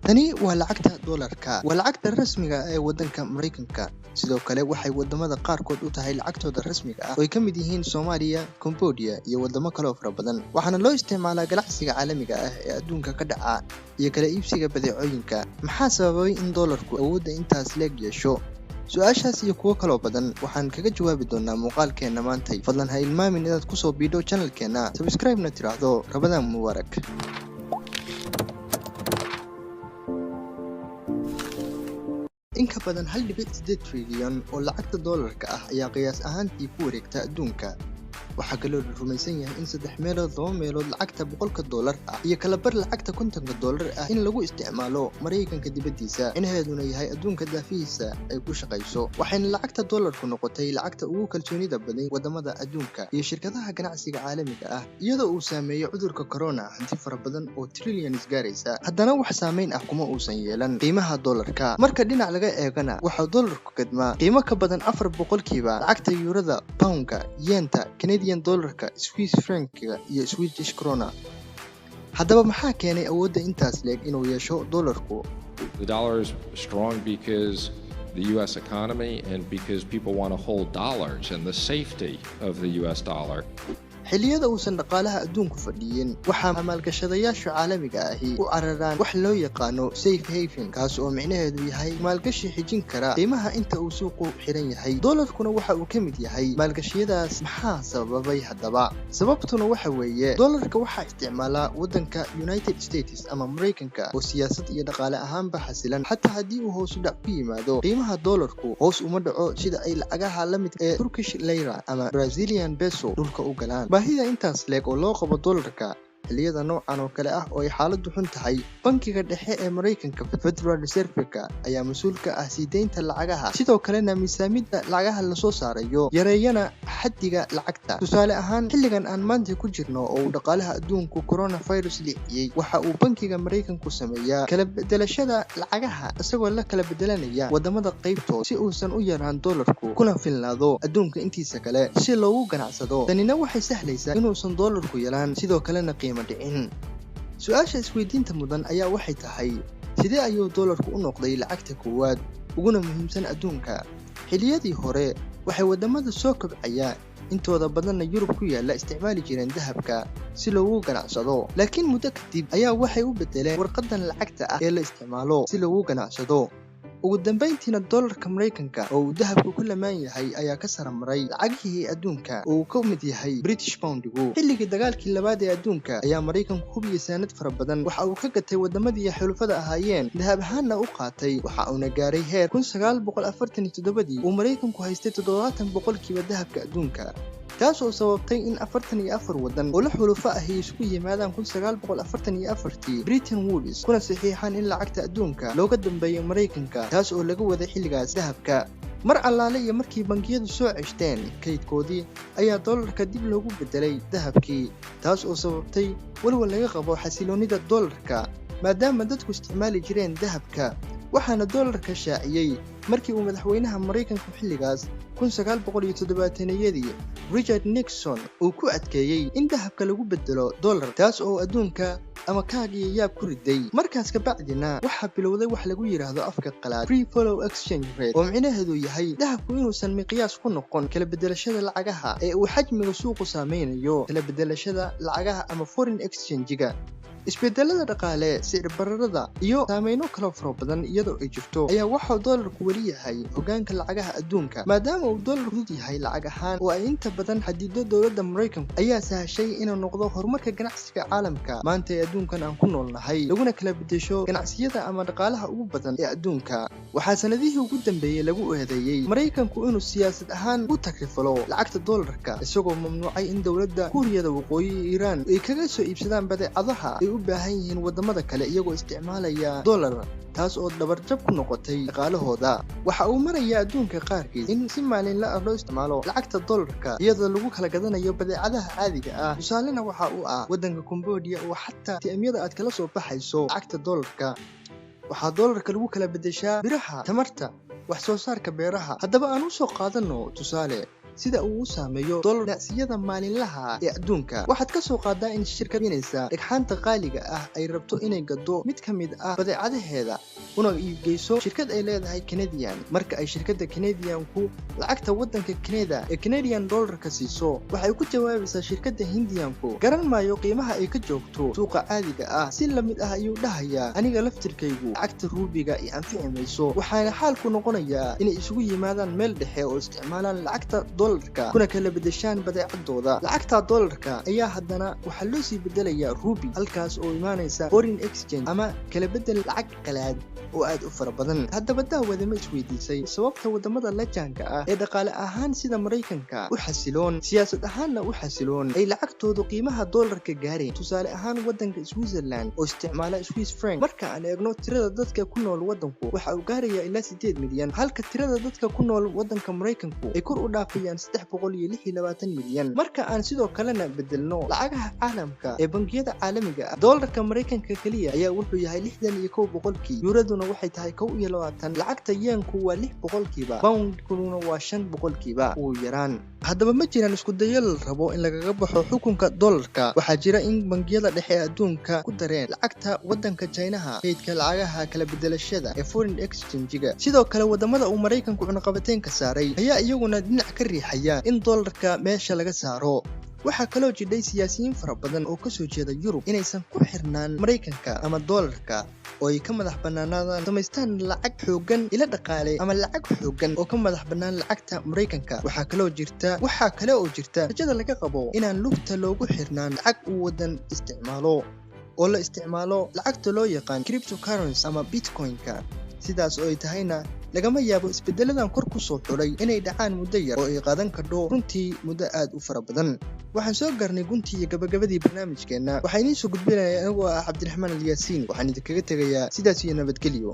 tani waa lacagta dollarka waa lacagta rasmiga ah ee wadanka Mareykanka sidoo kale waxay wadamada qaarkood u tahay lacagtooda rasmiga ah oo ay kamid yihiin Soomaaliya, Cambodia iyo wadamo kale oo fara badan waxaana loo isticmaalaa ganacsiga caalamiga ah ee adduunka ka dhaca iyo kala iibsiga badeecooyinka maxaa sababay in dollarku awoodda intaas leeg yeesho su'aashaas iyo kuwa kale oo badan waxaan kaga jawaabi doonaa muuqaalkeena maanta fadlan ha ilmaamin inaad ku soo biidho channelkeena subscribe-na tiraahdo Ramadaan Mubaarak in ka badan 1.8 trilyan oo lacagta dollarka ah ayaa qiyaas ahaantii ku wareegta adduunka waxa kale oo la rumaysan yahay in 3 meelood 2 meelood lacagta $100 ah iyo kala bar lacagta $50 ah in lagu isticmaalo Mareykanka dibadiisa inaheeduna yahay adduunka daafihiisa ay ku shaqayso waxayna lacagta dollarku noqotay lacagta ugu kalsoonida badan wadamada adduunka iyo shirkadaha ganacsiga caalamiga ah iyadoo uu saameeyo cudurka corona hanti fara badan oo trillions gaaraysa haddana wax saameyn ah kuma uusan yeelan qiimaha dollarka marka dhinac laga eegana waxa dollarku kadmaa qiimo ka badan 4% lacagta eurada poundka yenta dollarka Swiss franc-ka iyo Swedish krona haddaba maxaa keenay awoodda intaas leeg inuu yeesho dollarku The dollar is strong because the US economy and because people want to hold dollars and the safety of the US dollar xilliyada uusan dhaqaalaha adduunku fadhiyin waxa maalgashadayaasha caalamiga ahi u cararaan wax loo yaqaano safe haven kaas oo micnaheedu yahay maalgashi xijin kara qiimaha inta uu suuqu xiran yahay dollarkuna waxa uu ka mid yahay maalgashiyadaas maxaa sababay haddaba sababtuna waxa weeye dollarka waxa isticmaala wadanka United States ama Mareykanka oo siyaasad iyo dhaqaale ahaanba xasilan xataa haddii uu hoos u dhac ku yimaado qiimaha dollarku hoos uma dhaco sida ay lacagaha la mid ee Turkish lira ama Brazilian peso dhulka u galaan baahida intaas leeg oo loo qabo dollarka xilliyada noocan oo kale ah oo ay xaaladdu xun tahay bankiga dhexe ee Mareykanka Federal Reserve ayaa mas'uul ka ah siideynta lacagaha sidoo kalena miisaamida lacagaha la soo saarayo yareeyana xaddiga lacagta tusaale ahaan xilligan aan maanta ku jirno oo dhaqaalaha adduunku coronavirus leeyay waxa uu bankiga Mareykanku sameeyaa kala bedelashada lacagaha isagoo la kala bedelanaya wadamada qaybtood si uusan u yaraan dollarku kuna filnaado adduunka intiisa kale si loogu ganacsado tanina waxay sahlaysaa inuusan dollarku yeelan sidoo kalena su'aasha isweydiinta mudan ayaa waxay tahay sidee ayuu dollarku u noqday lacagta koowaad uguna muhiimsan adduunka xilliyadii hore waxay wadamada soo kobcaya intooda badanna Yurub ku yaala isticmaali jireen dahabka si loogu ganacsado laakiin muddo kadib ayaa waxay u bedeleen warqadan lacagta ah ee la isticmaalo si loogu ganacsado ugu dambeyntiina dollarka Mareykanka oo uu dahabku ku lamaan yahay ayaa ka saramaray lacagihii adduunka oo uu ka mid yahay British pound-gu xilligii dagaalkii labaad ee adduunka ayaa Mareykanku hubiyay sanad fara badan waxa uu ka gatay wadamadii xulafada ahaayeen dahab ahaanna u qaatay waxa uu gaaray heer 1947 uu Mareykanku haystay 70% dahabka adduunka taas oo sababtay in 44 wadan oo la xulufo ah isku yimaadaan 1944 Bretton Woods kuna saxiixaan in lacagta adduunka looga dambeeyo Mareykanka taas oo laga waday xilligaas dahabka mar allaale iyo markii bangiyadu soo ceshteen kaydkoodii ayaa dollarka dib loogu bedelay dahabkii taas oo sababtay walwal laga qabo xasiloonida dollarka maadaama dadku isticmaali jireen dahabka waxaana dollarka shaaciyay markii uu madaxweynaha Mareykanka xilligaas 1970yadii Richard Nixon uu ku adkeeyay in dahabka lagu bedelo dollar taas oo adduunka ama kaagiyo yaab ku riday markaas ka bacdina waxa bilowday wax lagu yiraahdo afka qalaad free flow exchange rate oo micnaheedu yahay dahabku inuusan miqyaas ku noqon kala bedelashada lacagaha ee uu xajmiga suuqu saameynayo kala bedelashada lacagaha ama foreign exchange-ga isbedelada dhaqaale sicir bararada iyo saameyno kala faro badan iyadoo ay jirto ayaa waxa dollarku wali yahay hogaanka lacagaha adduunka maadaama uu dollarku yahay lacag ahaan oo ay inta badan xadido dawladda Mareykanka ayaa sahashay inuu noqdo horumarka ganacsiga caalamka maanta ee adduunkan aan ku noolnahay laguna kala bedesho ganacsiyada ama dhaqaalaha ugu badan ee adduunka waxa sanadihii ugu dambeeyay lagu eedeeyay Mareykanku inuu siyaasad ahaan u takrifalo lacagta dollarka isagoo mamnuucay in dawladda Kuuriyada Waqooyi Iran ay kaga soo iibsadaan badeecadaha u baahan yihiin wadamada kale iyagoo isticmaalaya dollar taas oo dabarjab ku noqotay dhaqaalahooda waxa uu marayaa adduunka qaarkiis in si maalinle ah loo isticmaalo lacagta dollarka iyadoo lagu kala gadanayo badeecadaha caadiga ah tusaalena waxa uu ah wadanka Cambodia oo xataa tiimyada aad kala soo baxayso lacagta dollarka waxa dollarka lagu kala bedeshaa biraha tamarta wax soo saarka beeraha haddaba aan u soo qaadano tusaale sida uu u saameeyo doolarnacsiyada maalinlaha ah ee adduunka. waxaad ka soo qaadaa in shirkad iibinaysa dhagxaanta qaaliga ah ay rabto inay gado mid ka mid ah badeecadaheeda una iibgeyso shirkad ay leedahay Canadian. marka ay shirkadda Canadian-ku lacagta waddanka Canada ee Canadian dollar-ka siiso, waxay ku jawaabaysaa shirkadda Hindian-ku garan maayo qiimaha ay ka joogto suuqa caadiga ah. si la mid ah ayuu dhahayaa, aniga laftirkaygu lacagta ruubiga i anfici mayso. waxaana xaalku noqonayaa inay isugu yimaadaan meel dhexe oo isticmaalaan lacagta dollarka kuna kala bedeshaan badeecadooda. lacagta dollarka ayaa haddana waxaa loo sii bedelayaa ruubi, halkaas oo imaanaysa foreign exchange ama kala bedel lacag qalaad oo aad u fara badan. haddaba daawada ma isweydiisay sababta wadamada lajaanka ah ee dhaqaale ahaan sida Mareykanka u xasiloon, siyaasad ahaanna u xasiloon, ay lacagtoodu qiimaha dollarka gaareen? tusaale ahaan waddanka Switzerland oo isticmaala Swiss franc, marka aan eegno tirada dadka ku nool waddanku waxa uu gaarayaa ilaa 8 milyan, halka tirada dadka ku nool waddanka Mareykanku ay kor u dhaafayaan 326 milyan. marka aan sidoo kalena bedelno lacagaha caalamka ee bangiyada caalamiga ah, dollarka Mareykanka kaliya ayaa wuxuu yahay 61%, yuuraduna waxay tahay 21, lacagta yen-ku waa 6%, pound-kuna waa 5% ugu yaraan. haddaba ma jiraan isku dayo la rabo in lagaga baxo xukunka dollarka? waxaa jira in bangiyada dhexe ee adduunka ku dareen lacagta waddanka Chinaha kaydka lacagaha kala bedelashada ee foreign exchange-ga. sidoo kale wadamada uu Mareykanku cunaqabateyn ka saaray ayaa iyaguna dhinac ka riixaya in dollarka meesha laga saaro. waxaa kaloo jidhay siyaasiyiin fara badan oo ka soo jeeda Yurub inaysan ku xirnaan Mareykanka ama dollarka, oo ay ka madax bannaanaadaan samaystaan lacag xooggan ila dhaqaale ama lacag xooggan oo ka madax bannaan lacagta Mareykanka. waxaa kale oo jirta rajada laga qabo inaan lugta loogu xirnaan lacag uu waddan isticmaalo oo la isticmaalo lacagta loo yaqaan cryptocurrency ama bitcoin-ka. sidaas oo ay tahayna lagama yaabo isbedeladan kor ku soo xulay inay dhacaan muddo yar oo ay qaadan kardho runtii muddo aad u fara badan. waxaan soo gaarnay guntii iyo gabagabadii barnaamijkeena. waxaa idiin soo gudbinaya anigoo ah Cabdiraxmaan Alyaasiin. waxaan idinkaga tegayaa sidaas iyo nabadgelyo.